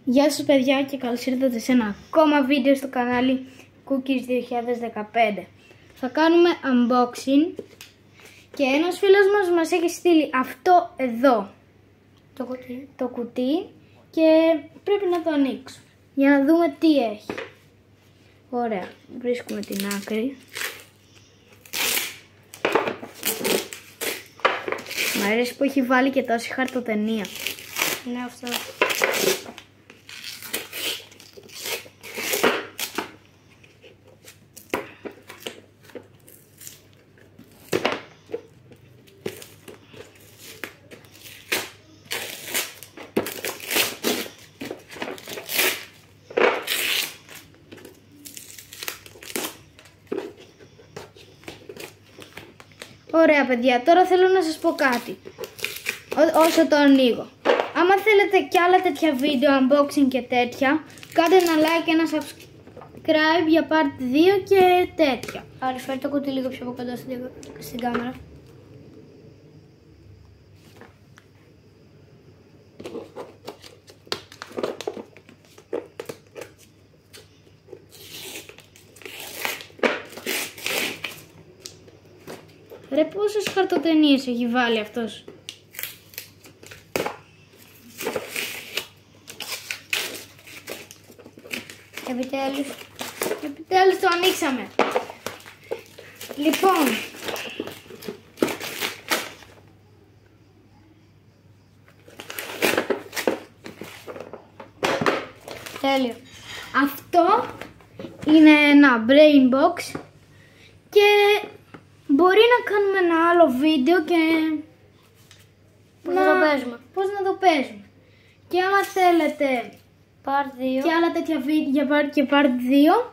Γεια σας παιδιά και καλώς ήρθατε σε ένα ακόμα βίντεο στο κανάλι Cookies 2015. Θα κάνουμε unboxing και ένας φίλος μας έχει στείλει αυτό εδώ το κουτί και πρέπει να το ανοίξουμε για να δούμε τι έχει. Ωραία, βρίσκουμε την άκρη. Μ' αρέσει που έχει βάλει και τόση χαρτοτενία. Ναι, αυτό. Ωραία παιδιά, τώρα θέλω να σας πω κάτι όσο το ανοίγω. Άμα θέλετε κι άλλα τέτοια βίντεο, unboxing και τέτοια, κάντε ένα like και ένα subscribe για part 2 και τέτοια. Άρα φέρει το κουτί λίγο πιο από κοντά στην κάμερα. Ρε, πόσες χαρτοτενίες έχει βάλει αυτός. Επιτέλους το ανοίξαμε. Λοιπόν, Τέλειο. αυτό είναι ένα brain box και μπορεί να κάνουμε ένα άλλο βίντεο και Πώς να το παίζουμε. Πώς να το παίζουμε. Και άμα θέλετε Part 2. και άλλα τέτοια βίντεο και part 2,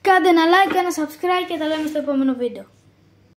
κάντε ένα like, ένα subscribe και τα λέμε στο επόμενο βίντεο.